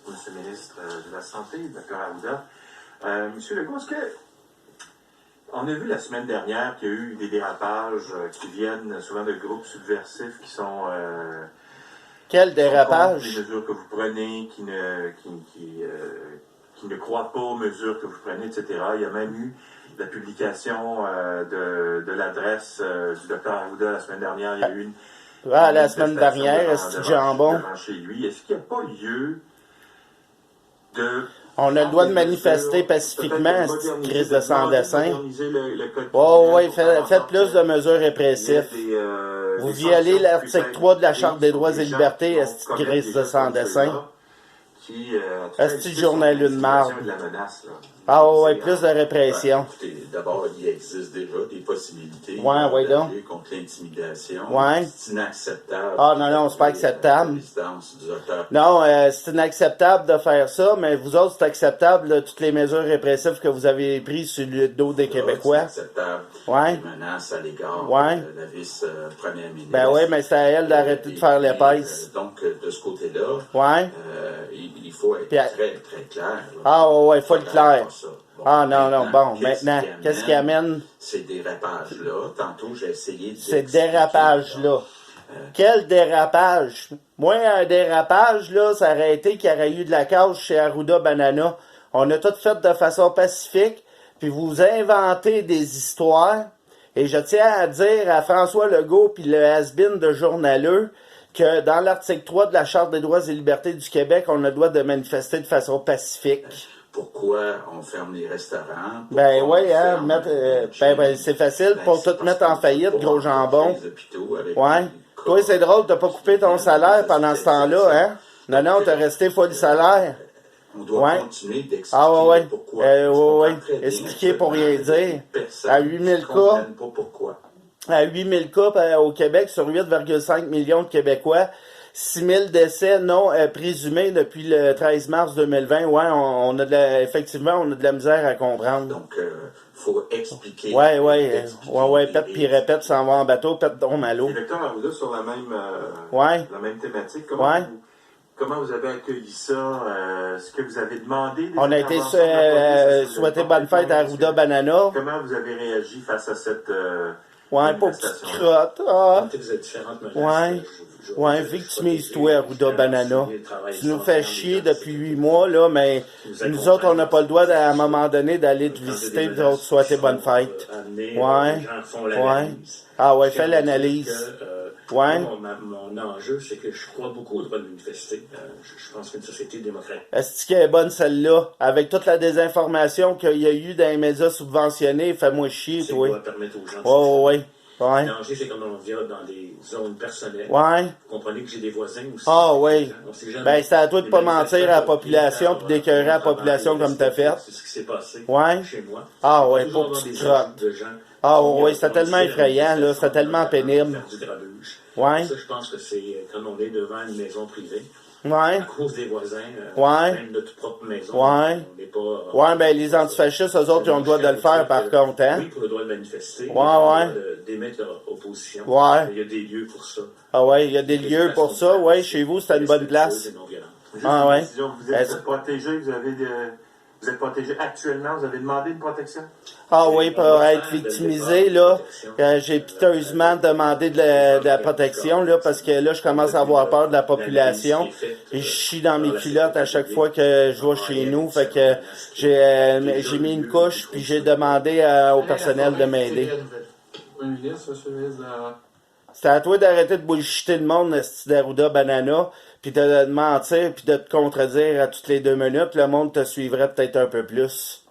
Monsieur le ministre de la Santé, Dr. Arruda. Monsieur Legault, est-ce que on a vu la semaine dernière qu'il y a eu des dérapages qui viennent souvent de groupes subversifs qui sont quel dérapage? contre les mesures que vous prenez, qui ne croient pas aux mesures que vous prenez, etc. Il y a même eu la publication de l'adresse du Dr. Arruda la semaine dernière. Il y a eu une la semaine dernière, est-ce que jambon? Devant chez lui. Est-ce qu'il n'y a pas lieu de... On a le droit de manifester pacifiquement, cette crise de sans-dessin. Oui, faites plus de mesures répressives. Vous violez l'article 3 de la Charte des droits et libertés, cette crise de sans-dessin. Est-ce que journal une marde? Ah oui, plus de répression. Écoutez, d'abord, il existe déjà des possibilités donc. Contre l'intimidation. C'est inacceptable. Ah non, c'est pas acceptable. Non, c'est inacceptable de faire ça, mais vous autres, c'est acceptable, là, toutes les mesures répressives que vous avez prises sur le dos des Québécois. C'est acceptable. Les menaces à l'égard de la vice-première ministre. Ben oui, mais c'est à elle d'arrêter de faire l'épaisse. Donc, de ce côté-là, il faut être très, très clair. Ah oui, il faut être clair. Bon, maintenant, qu'est-ce qui amène? Ces dérapages-là. Tantôt, j'ai essayé de... Ces dérapages-là. Quel dérapage? Moi, un dérapage, là, ça aurait été qu'il y aurait eu de la cage chez Arruda Banana. On a tout fait de façon pacifique, puis vous inventez des histoires. Et je tiens à dire à François Legault puis le has-been de journaleux que dans l'article 3 de la Charte des droits et libertés du Québec, on a le droit de manifester de façon pacifique. Pourquoi on ferme les restaurants? Ben oui, c'est facile pour tout mettre en faillite, gros jambon. Toi, c'est drôle, t'as pas coupé ton salaire pendant ce temps-là, hein? Non, t'as resté full salaire. On doit continuer d'expliquer pourquoi. Expliquer pour rien dire. À 8000 cas. À 8000 cas au Québec, sur 8,5 millions de Québécois, 6000 décès non présumés depuis le 13 mars 2020. Ouais, effectivement, on a de la misère à comprendre. Donc, faut expliquer. Pète puis répète, s'en va en bateau, pète donc malo. Le docteur Arruda, sur la même thématique, comment vous avez accueilli ça? Est-ce que vous avez demandé... On a été souhaité bonne fête à Arruda Banana. Comment vous avez réagi face à cette... pauvre petite crotte. Vous êtes différentes menaces. Victimise-toi, Arruda Banana. Tu nous fais chier depuis 8 mois, là, mais nous autres, on n'a pas le droit, à un moment donné, d'aller te visiter et de te souhaiter bonne fête. Fais l'analyse. Mon enjeu, c'est que je crois beaucoup au droit de manifester. Je pense qu'une société démocratique. Est-ce qu'elle est bonne, celle-là? Avec toute la désinformation qu'il y a eu dans les médias subventionnés, fais-moi chier, toi. Ça doit permettre aux gens Le danger, c'est quand on vient dans des zones personnelles. Vous comprenez que j'ai des voisins aussi. C'est à toi de pas mentir à la population puis d'écœurer la population comme t'as fait. C'est ce qui s'est passé chez moi. Pour petite crotte. C'était tellement effrayant, là. C'était tellement pénible. Ça, je pense que c'est quand on est devant une maison privée. À cause des voisins, même notre propre maison. On n'est pas... les antifascistes, eux autres, ils ont le droit de le faire, par contre, hein? Oui, pour le droit de manifester. D'émettre leur opposition. Il y a des lieux pour ça. Il y a des lieux pour ça. Chez vous, c'est une bonne place. Vous êtes protégé, vous êtes protégé actuellement, vous avez demandé une protection? Pour être victimisé, là, j'ai piteusement demandé de la protection, là, parce que là, je commence à avoir peur de la population. Et je chie dans mes culottes à chaque fois que je vais chez nous. Fait que j'ai mis une couche, puis j'ai demandé au personnel de m'aider. C'est à toi d'arrêter de bullshiter le monde, Arruda Banana, puis de mentir, puis de te contredire à toutes les 2 minutes. Le monde te suivrait peut-être un peu plus.